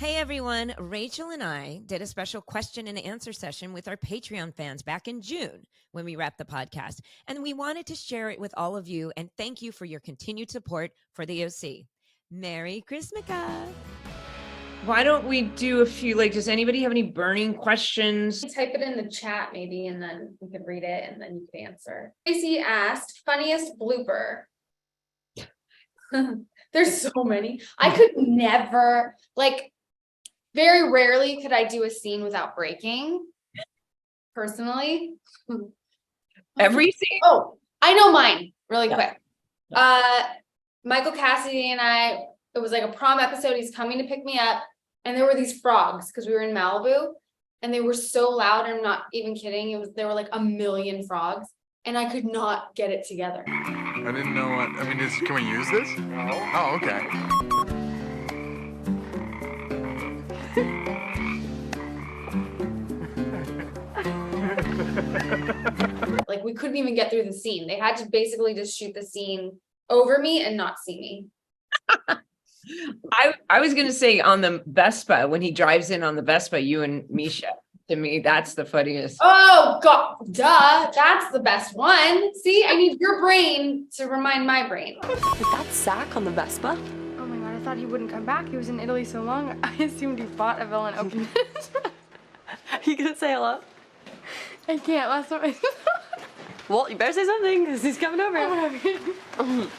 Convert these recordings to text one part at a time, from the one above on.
Hey everyone, Rachel and I did a special question and answer session with our Patreon fans back in June when we wrapped the podcast, and we wanted to share it with all of you and thank you for your continued support for the OC. Merry Christmas! Why don't we do a few, does anybody have any burning questions? Type it in the chat maybe, and then we could read it and then you could answer. Tracy asked, funniest blooper. There's so many. I could never, very rarely could I do a scene without breaking. Personally. Every scene? Oh, I know mine really quick. Michael Cassidy and I, it was like a prom episode. He's coming to pick me up. And there were these frogs because we were in Malibu and they were so loud. I'm not even kidding. There were like a million frogs and I could not get it together. I didn't know what, can we use this? No. Oh, okay. We couldn't even get through the scene. They had to basically just shoot the scene over me and not see me. I was going to say on the Vespa, when he drives in on the Vespa, you and Misha, to me, that's the funniest. Oh, God, duh. That's the best one. See, I need your brain to remind my brain. Did that sack on the Vespa? Oh my God, I thought he wouldn't come back. He was in Italy so long. I assumed he bought a villain and opened it. You gonna say hello? I can't. Last time I... Well, you better say something, because he's coming over. Oh,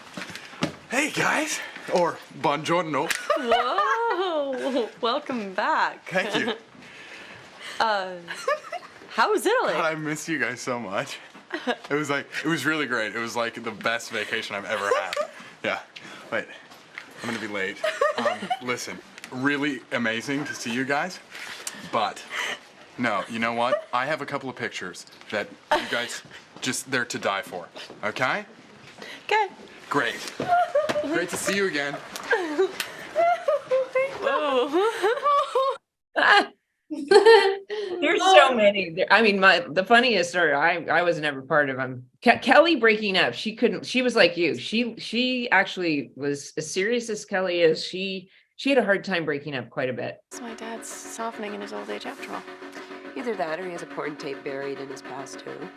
Hey, guys. Or buongiorno. Whoa. Welcome back. Thank you. How was Italy? God, I miss you guys so much. It was really great. It was like the best vacation I've ever had. Yeah. Wait, I'm gonna be late. Listen, really amazing to see you guys, but no, you know what? I have a couple of pictures that you guys they're to die for, okay? Okay. Great. Great to see you again. Whoa. There's so many. The funniest story, I was never part of them. Kelly breaking up. She was like you. She actually was as serious as Kelly is. She had a hard time breaking up quite a bit. So my dad's softening in his old age after all. Either that or he has a porn tape buried in his past too.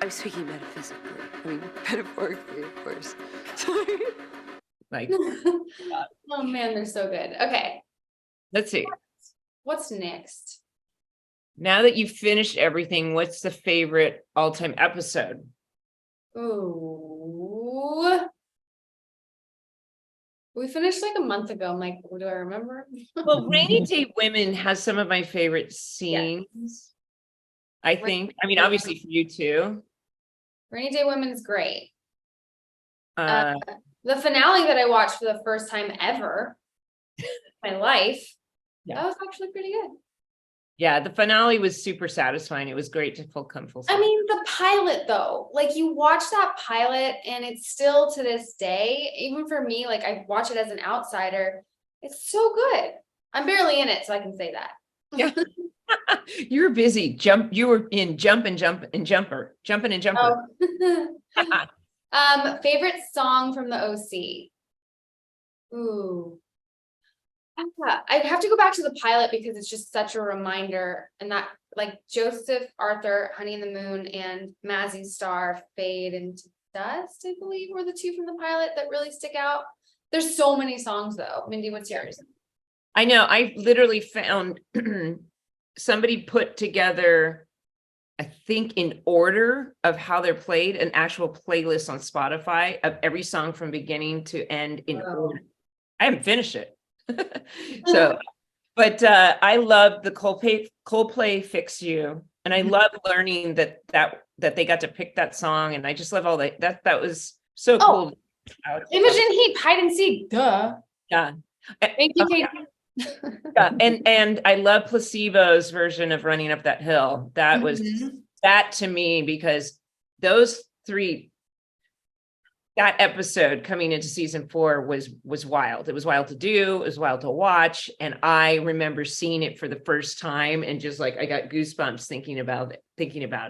I'm speaking metaphysically. Metaphorically, of course. Oh man, they're so good. Okay. Let's see. What's next? Now that you've finished everything, what's the favorite all-time episode? Ooh. We finished a month ago. I'm like, do I remember? Well, Rainy Day Women has some of my favorite scenes. Yes. I think. Obviously for you too. Rainy Day Women is great. The finale that I watched for the first time ever in my life, that was actually pretty good. Yeah, the finale was super satisfying. It was great to come full circle. The pilot though, you watch that pilot and it's still to this day, even for me, I watch it as an outsider, it's so good. I'm barely in it, so I can say that. Yeah. You were busy. You were in Jumping and Jumper. Oh. Favorite song from the OC. Ooh. I'd have to go back to the pilot because it's just such a reminder, and that Joseph Arthur, Honey in the Moon, and Mazzy Star, Fade into Dust, I believe, were the two from the pilot that really stick out. There's so many songs though. Mindy, what's yours? I know. I literally found somebody put together, I think in order of how they're played, an actual playlist on Spotify of every song from beginning to end in order. I haven't finished it. But I love the Coldplay Fix You. And I love learning that they got to pick that song. And I just love all that was so cool. Imogen Heap, Hide and Seek, duh. Yeah. Thank you, Kate. Yeah, and I love Placebo's version of Running Up That Hill. That was that to me, because those three, that episode coming into season 4 was wild. It was wild to do, it was wild to watch. And I remember seeing it for the first time and just I got goosebumps thinking about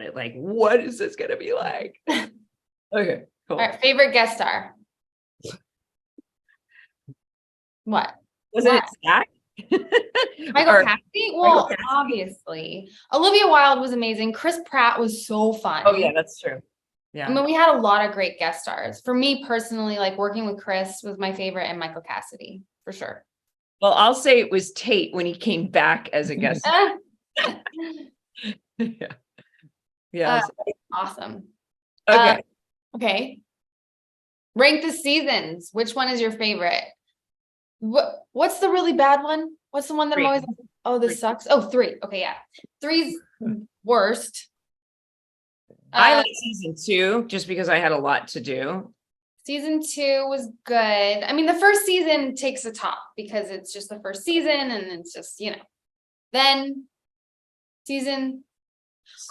it. What is this gonna be like? Okay, cool. All right, favorite guest star. What? Was it Zach? Michael Or- Cassidy? Well, Cassidy. obviously. Olivia Wilde was amazing. Chris Pratt was so fun. Oh yeah, that's true. I Yeah. mean, we had a lot of great guest stars. For me personally, like working with Chris was my favorite, and Michael Cassidy, for sure. Well, I'll say it was Tate when he came back as a guest. Yeah. Yeah. Awesome. Okay. Okay. Rank the seasons. Which one is your favorite? What's the really bad one? What's the one that I'm Three. always, oh, this Three. sucks. Oh, 3. Okay, yeah. 3's worst. I like season 2 just because I had a lot to do. Season 2 was good. I mean, the first season takes the top because it's just the first season and it's just, then I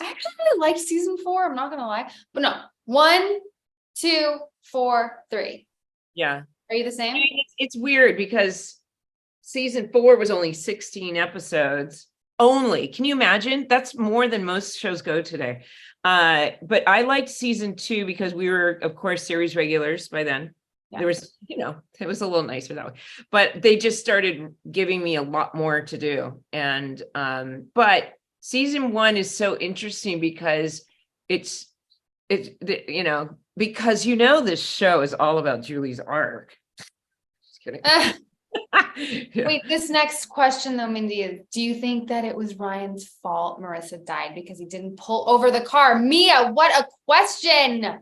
actually really liked season 4. I'm not gonna lie, but no, 1, 2, 4, 3. Yeah. Are you the same? I mean, it's weird because season 4 was only 16 episodes only. Can you imagine? That's more than most shows go today. But I liked season 2 because we were, of course, series regulars by then. Yeah. There was, it was a little nicer that way, but they just started giving me a lot more to do. And, but season 1 is so interesting because because this show is all about Julie's arc. Just kidding. Yeah. Wait, this next question though, Mindy, is do you think that it was Ryan's fault Marissa died because he didn't pull over the car? Mia, what a question!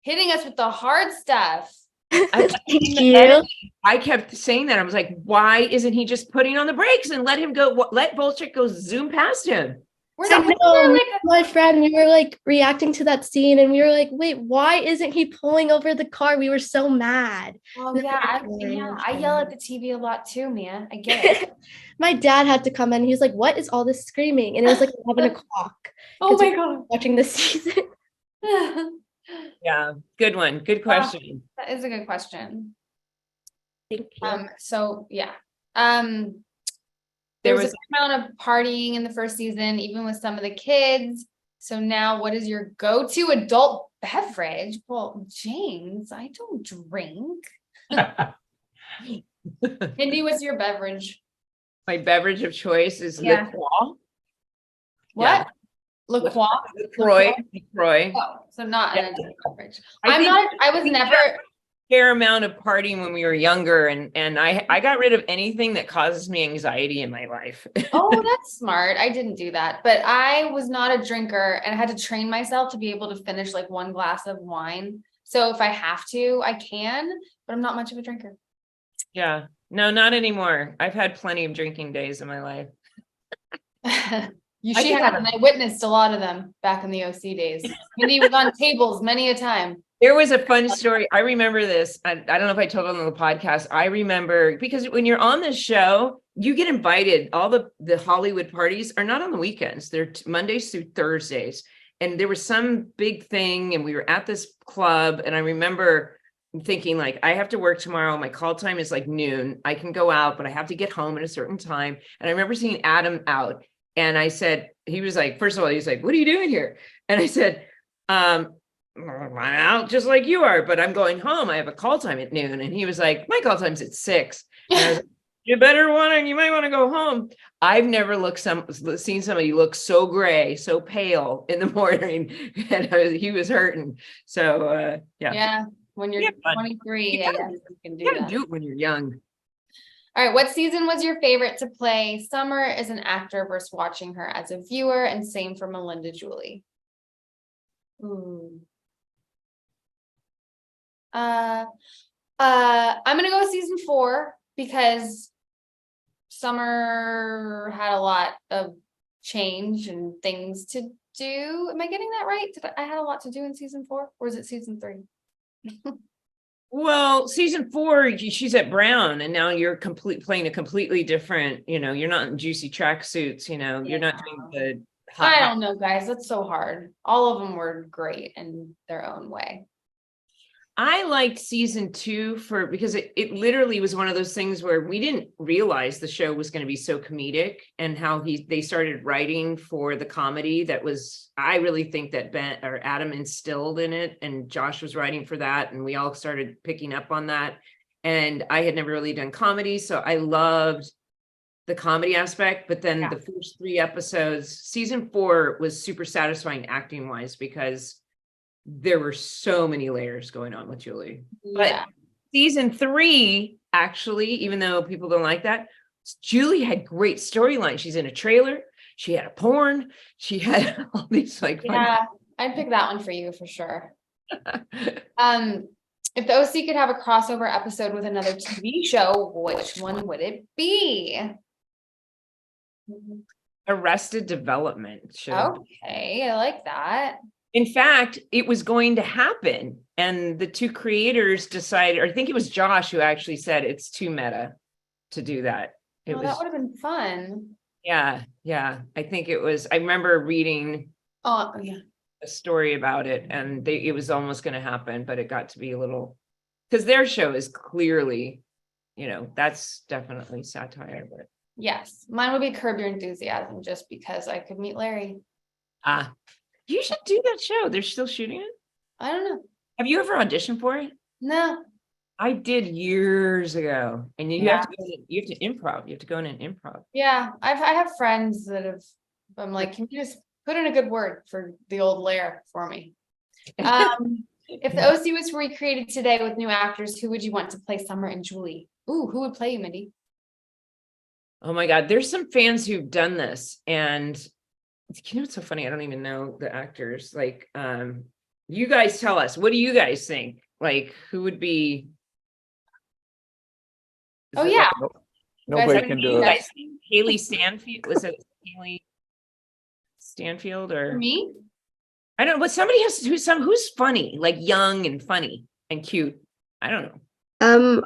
Hitting us with the hard stuff. Thank you. I kept saying that. I was like, why isn't he just putting on the brakes and let him go? Let Bolchik go zoom past him? My friend, we were like reacting to that scene and we were like, wait, why isn't he pulling over the car? We were so mad. Oh yeah, I yell at the TV a lot too, Mia. I get it. My dad had to come in. He was like, what is all this screaming? And it was like 11 o'clock. Oh my God. Watching the season. Yeah, good one. Good question. That is a good question. Thank you. So yeah. There There was was a good amount of partying in the first season, even with some of the kids. So now what is your go-to adult beverage? Well, James, I don't drink. Mindy, what's your beverage? my beverage of choice is Yeah. LaCroix. What? LaCroix? LaCroix. Oh, so not an Yeah. adult beverage. I I was we never. Fair amount of partying when we were younger, and I got rid of anything that causes me anxiety in my life. Oh, that's smart. I didn't do that, but I was not a drinker and I had to train myself to be able to finish like 1 glass of wine. So if I have to, I can, but I'm not much of a drinker. Yeah, no, not anymore. I've had plenty of drinking days in my life. She can had, have and I witnessed a lot of them back in the OC days. Mindy was on tables many a time. There was a fun story. I remember this. I don't know if I told it on the podcast. I remember because when you're on the show, you get invited. All the Hollywood parties are not on the weekends. They're Mondays through Thursdays. And there was some big thing and we were at this club. And I remember thinking like, I have to work tomorrow. My call time is like noon. I can go out, but I have to get home at a certain time. And I remember seeing Adam out. And I said, he was like, first of all, he's like, what are you doing here? And I said, I'm out just like you are, but I'm going home. I have a call time at noon. And he was like, my call time's at 6. And I was like, you might want to go home. I've never seen somebody look so gray, so pale in the morning. And he was hurting. So, yeah. Yeah. When you're 23, I guess you can do You gotta that. do it when you're young. All right. What season was your favorite to play Summer as an actor versus watching her as a viewer? And same for Melinda Julie. Ooh. I'm gonna go season 4 because Summer had a lot of change and things to do. Am I getting that right? I had a lot to do in season 4, or is it season 3? Well, season 4, she's at Brown, and now you're playing a completely different. You're not in juicy tracksuits. You're not doing the. I don't know, guys. That's so hard. All of them were great in their own way. I liked season 2 because it literally was one of those things where we didn't realize the show was going to be so comedic, and how they started writing for the comedy that was, I really think that Adam instilled in it, and Josh was writing for that, and we all started picking up on that. And I had never really done comedy, so I loved the comedy aspect, but then Yeah. the first 3 episodes, season 4 was super satisfying acting wise because there were so many layers going on with Julie. Yeah. But season 3, actually, even though people don't like that, Julie had great storyline. She's in a trailer. She had a porn. She had all these like fun. Yeah, I'd pick that one for you for sure. If the OC could have a crossover episode with another TV show, which one would it be? Arrested Development show. Okay, I like that. In fact, it was going to happen, and the 2 creators decided, or I think it was Josh who actually said it's too meta to do that. It Oh, was, that would have been fun. yeah. I think it was. I remember reading Oh, yeah. a story about it, and it was almost going to happen, but it got to be a little, because their show is clearly, that's definitely satire. But Yes, mine would be Curb Your Enthusiasm, just because I could meet Larry. you should do that show. They're still shooting it. I don't know. Have you ever auditioned for it? No. I did years ago, and you Yeah. have to go. You have to improv. You have to go in and improv. Yeah, I have friends that have. I'm like, can you just put in a good word for the old Lair for me? If the OC was recreated today with new actors, who would you want to play Summer and Julie? Ooh, who would play you, Mindy? Oh my God, there's some fans who've done this, and it's so funny. I don't even know the actors. Like, you guys tell us. What do you guys think? Like, who would be? Oh yeah, Nobody can do it. Haley Stanfield. Was it Haley Stanfield for or me? I don't know, but somebody has to do who's funny, like young and funny and cute. I don't know.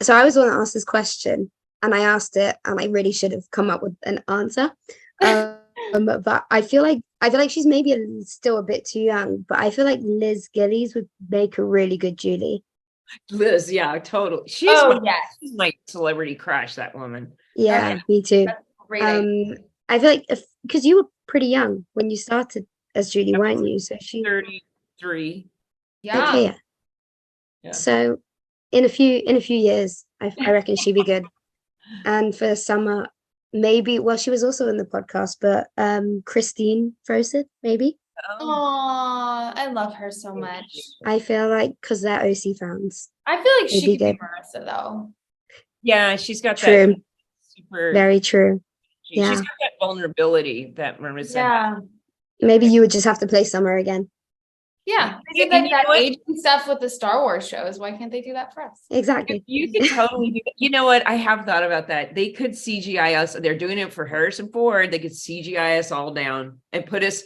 So I was the one that asked this question, and I asked it, and I really should have come up with an answer. But I feel like she's maybe still a bit too young, but I feel like Liz Gillies would make a really good Julie. Liz, yeah, totally. She's she's my celebrity crush, that woman. Yeah, me too. Great idea. I feel like because you were pretty young when you started as Julie, weren't you? So she 33. Yeah. okay, yeah. So in a few years, I reckon she'd be good. And for Summer, maybe. Well, she was also in the podcast, but Christine Frosid, maybe. Oh, I love her so much. I feel like because they're OC fans. I feel like she Maybe could be good. Marissa though. Yeah, she's got True. that super. Very true. She's Yeah. got that vulnerability that Marissa. Yeah. Maybe you would just have to play Summer again. Yeah. They did And like you that know what? aging stuff with the Star Wars shows. Why can't they do that for us? Exactly. You could totally do that. You know what? I have thought about that. They could CGI us. They're doing it for Harrison Ford. They could CGI us all down and put us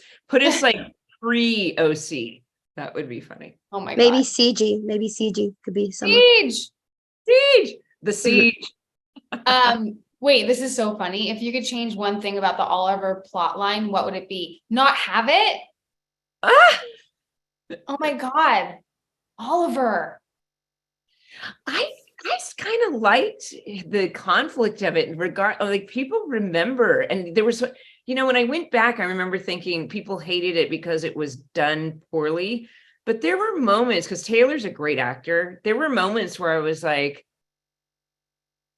like pre-OC. That would be funny. Oh my Maybe god. CG. Maybe CG could be Summer. Siege. Siege. The Siege. Wait, this is so funny. If you could change one thing about the Oliver plot line, what would it be? Not have it? Ah! Oh my god. Oliver. I kind of liked the conflict of it in regard, like people remember, and there was, when I went back, I remember thinking people hated it because it was done poorly, but there were moments, because Taylor's a great actor, there were moments where I was like,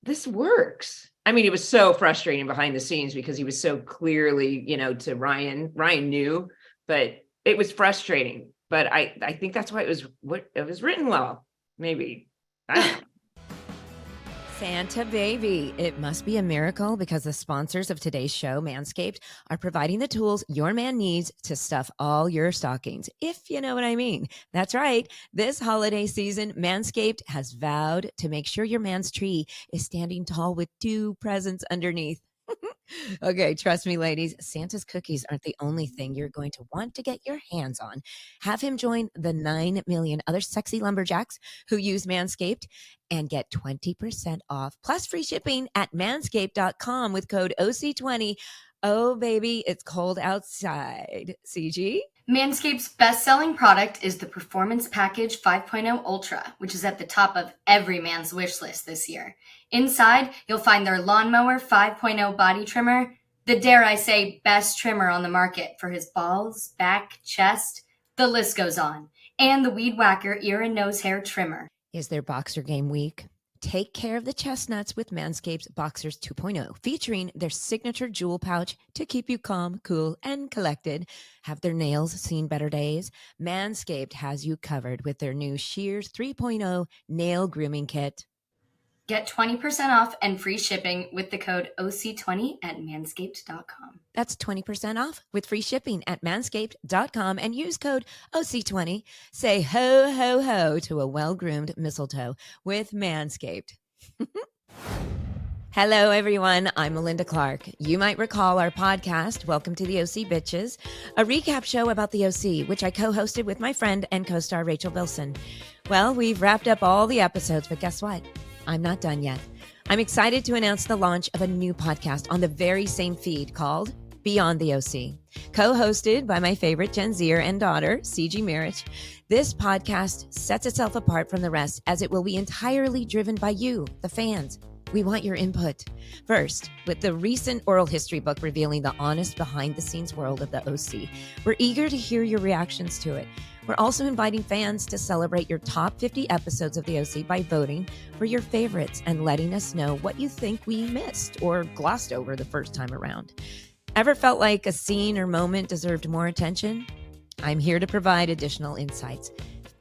this works. I mean, it was so frustrating behind the scenes because he was so clearly, to Ryan knew, but it was frustrating. But I think that's why it was written well, maybe. I don't know. Santa baby, it must be a miracle because the sponsors of today's show, Manscaped, are providing the tools your man needs to stuff all your stockings, if you know what I mean. That's right. This holiday season, Manscaped has vowed to make sure your man's tree is standing tall with 2 presents underneath. Okay, trust me, ladies, Santa's cookies aren't the only thing you're going to want to get your hands on. Have him join the 9 million other sexy lumberjacks who use Manscaped and get 20% off plus free shipping at manscaped.com with code OC20. Oh, baby, it's cold outside. CG? Manscaped's best-selling product is the Performance Package 5.0 Ultra, which is at the top of every man's wish list this year. Inside, you'll find their Lawnmower 5.0 body trimmer, the dare I say best trimmer on the market for his balls, back, chest, the list goes on, and the Weed Whacker ear and nose hair trimmer. Is their boxer game weak? take care of the chestnuts with Manscaped's Boxers 2.0, featuring their signature jewel pouch to keep you calm, cool, and collected. Have their nails seen better days? Manscaped has you covered with their new Shears 3.0 nail grooming kit. Get 20% off and free shipping with the code OC20 at manscaped.com. That's 20% off with free shipping at manscaped.com and use code OC20. Say ho, ho, ho to a well-groomed mistletoe with Manscaped. Hello, everyone. I'm Melinda Clarke. You might recall our podcast, Welcome to the OC Bitches, a recap show about the OC, which I co-hosted with my friend and co-star Rachel Bilson. Well, we've wrapped up all the episodes, but guess what? I'm not done yet. I'm excited to announce the launch of a new podcast on the very same feed called Beyond the OC, co-hosted by my favorite Gen Zer and daughter, CG Mirich. This podcast sets itself apart from the rest as it will be entirely driven by you, the fans. We want your input. First, with the recent oral history book revealing the honest behind-the-scenes world of the OC, we're eager to hear your reactions to it. We're also inviting fans to celebrate your top 50 episodes of the OC by voting for your favorites and letting us know what you think we missed or glossed over the first time around. Ever felt like a scene or moment deserved more attention? I'm here to provide additional insights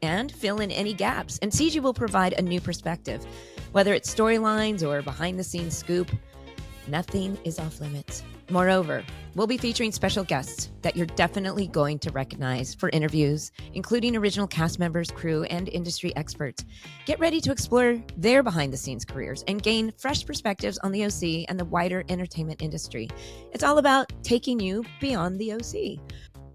and fill in any gaps, and CG will provide a new perspective. Whether it's storylines or behind-the-scenes scoop, nothing is off limits. Moreover, we'll be featuring special guests that you're definitely going to recognize for interviews, including original cast members, crew, and industry experts. Get ready to explore their behind-the-scenes careers and gain fresh perspectives on the OC and the wider entertainment industry. It's all about taking you beyond the OC.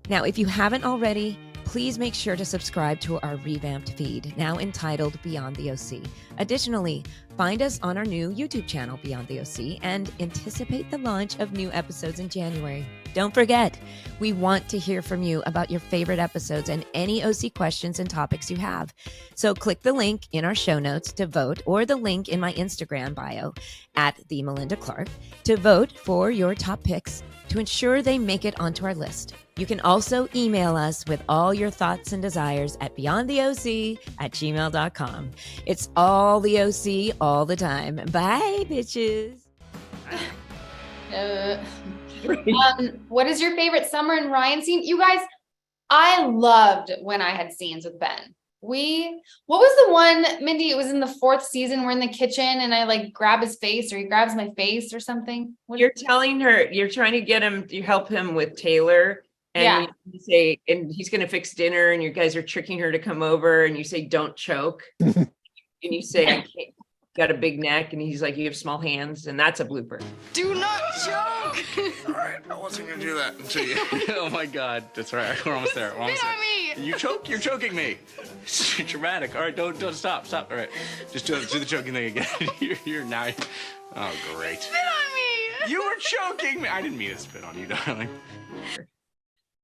Now, if you haven't already, please make sure to subscribe to our revamped feed, now entitled Beyond the OC. Additionally, find us on our new YouTube channel, Beyond the OC, and anticipate the launch of new episodes in January. Don't forget, we want to hear from you about your favorite episodes and any OC questions and topics you have. So click the link in our show notes to vote, or the link in my Instagram bio at the Melinda Clarke to vote for your top picks to ensure they make it onto our list. You can also email us with all your thoughts and desires at beyondtheoc@gmail.com. It's all the OC all the time. Bye, bitches. What is your favorite Summer and Ryan scene? You guys, I loved when I had scenes with Ben. What was the one, Mindy? It was in the 4th season. We're in the kitchen and I like grab his face, or he grabs my face or something. You're telling her, you're trying to get him to help him with Taylor. And you say, and he's going to fix dinner, and you guys are tricking her to come over, and you say, don't choke. And you say, I can't, got a big neck, and he's like, you have small hands, and that's a blooper. Do not choke. All right, I wasn't gonna do that until you. Oh my God, that's right. We're almost there. We're almost there. Me. You choke. You're choking me. It's dramatic. All right, don't stop. All right, just do the choking thing again. You're now. Oh great. Spit on me. You were choking me. I didn't mean to spit on you, darling.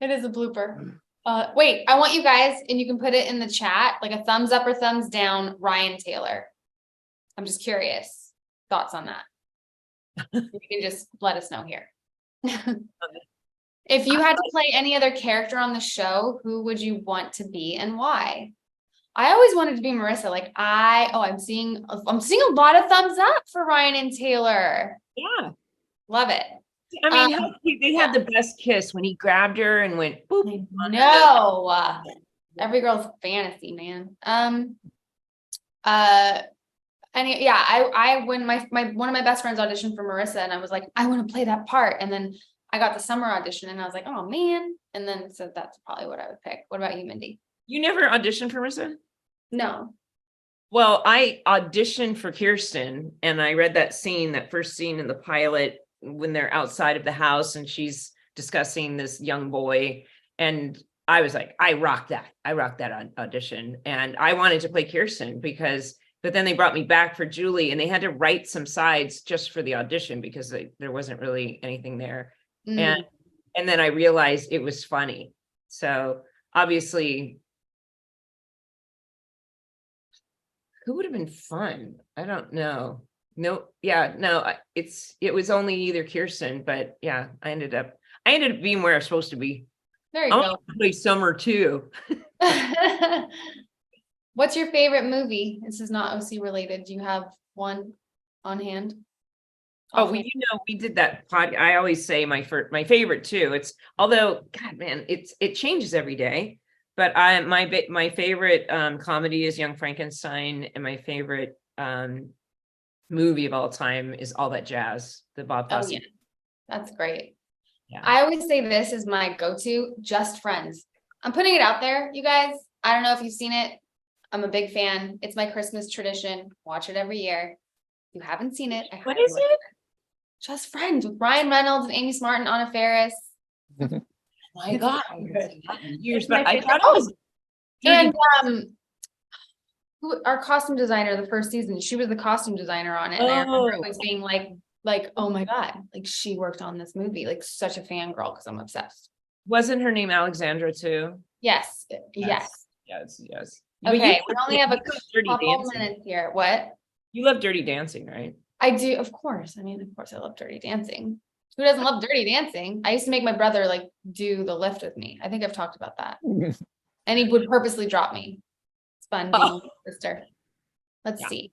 It is a blooper. Wait, I want you guys, and you can put it in the chat, like a thumbs up or thumbs down, Ryan Taylor. I'm just curious. Thoughts on that? You can just let us know here. If you had to play any other character on the show, who would you want to be and why? I always wanted to be Marissa. Like I'm seeing a lot of thumbs up for Ryan and Taylor. Yeah. Love it. I mean, how cute. They had the best kiss when he grabbed her and went boop. No, every girl's fantasy, man. I when my one of my best friends auditioned for Marissa, and I was like, I want to play that part. And then I got the summer audition, and I was like, oh man. And then so that's probably what I would pick. What about you, Mindy? You never auditioned for Marissa? No. Well, I auditioned for Kirsten, and I read that first scene in the pilot when they're outside of the house and she's discussing this young boy. And I was like, I rocked that audition. And I wanted to play Kirsten but then they brought me back for Julie, and they had to write some sides just for the audition because there wasn't really anything there. And then I realized it was funny. So obviously, who would have been fun? I don't know. It was only either Kirsten, but yeah, I ended up being where I was supposed to be. There you go. Play Summer too. What's your favorite movie? This is not OC related. Do you have one on hand? Oh, we did that I always say my favorite too. It's although God, man, it changes every day. But my favorite comedy is Young Frankenstein, and my favorite movie of all time is All That Jazz, the Bob Fosse. Oh yeah, that's great. Yeah. I always say this is my go-to, Just Friends. I'm putting it out there, you guys. I don't know if you've seen it. I'm a big fan. It's my Christmas tradition. Watch it every year. If you haven't seen it, What is it? Just Friends with Ryan Reynolds and Amy Smart and Anna Faris. My God, years, It's but my I favorite. thought it was. And our costume designer the first season, she was the costume designer on it. And I remember always being like, oh my God, like she worked on this movie, like such a fangirl because I'm obsessed. Wasn't her name Alexandra too? Yes. Yes. Okay, we only have a Dirty couple Dancing. minutes here. What? You love Dirty Dancing, right? I do, of course. I mean, of course I love Dirty Dancing. Who doesn't love Dirty Dancing? I used to make my brother like do the lift with me. I think I've talked about that. And he would purposely drop me. It's fun being a sister. Let's see.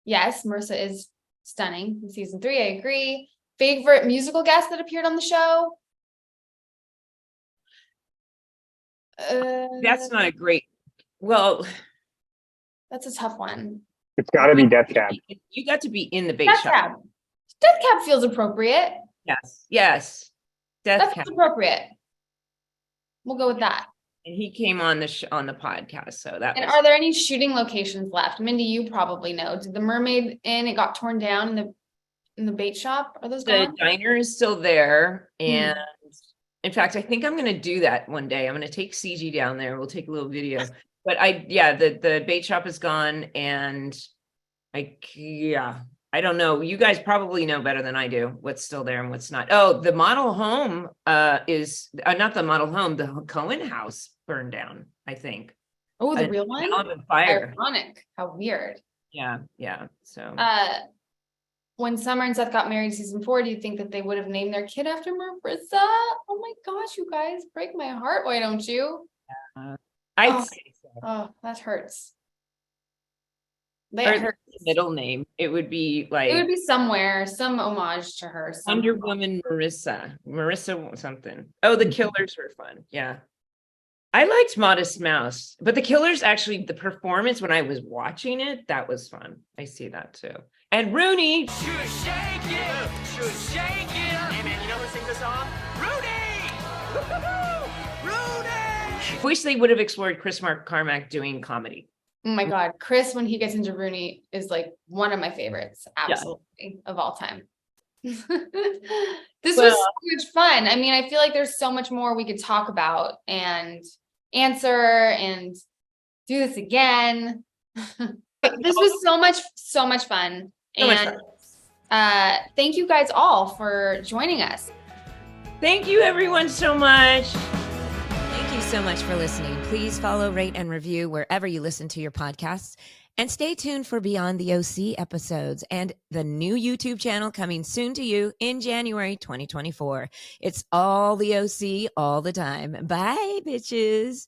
Yes, Marissa is stunning in season 3. I agree. Favorite musical guest that appeared on the show? That's not a great. Well, that's a tough one. It's got to be Death Cab. You got to be in the bait Death shop. Cab. Death Cab feels appropriate. Yes. Death That Cab. feels appropriate. We'll go with that. And he came on on the podcast, so that. And are there any shooting locations left? Mindy, you probably know. Did the Mermaid Inn, it got torn down in the bait shop? Are those The gone? diner is still there, and in fact, I think I'm going to do that one day. I'm going to take CG down there. We'll take a little video. But the bait shop is gone, and I don't know. You guys probably know better than I do what's still there and what's not. Oh, the model home is not the model home. The Cohen house burned down, I think. Oh, the real one? On fire. Ironic. How weird. Yeah. So. When Summer and Seth got married season 4, do you think that they would have named their kid after Marissa? Oh my gosh, you guys break my heart. Why don't you? I'd say so. Oh, that hurts. Or her middle name. It would be like. It would be somewhere, some homage to her. Wonder Woman Marissa something. Oh, the Killers were fun. Yeah. I liked Modest Mouse, but the Killers actually, the performance when I was watching it, that was fun. I see that too. And Rooney. Should shake it. Hey man, you know who sings the song? Rooney! Wish they would have explored Chris Carmack doing comedy. Oh my God. Chris, when he gets into Rooney, is like one of my favorites, absolutely, of all time. This was so much fun. I mean, I feel like there's so much more we could talk about and answer and do this again. This was so much fun. Thank you guys all for joining us. Thank you everyone so much. Thank you so much for listening. Please follow, rate, and review wherever you listen to your podcasts. And stay tuned for Beyond the OC episodes and the new YouTube channel coming soon to you in January 2024. It's all the OC all the time. Bye, bitches.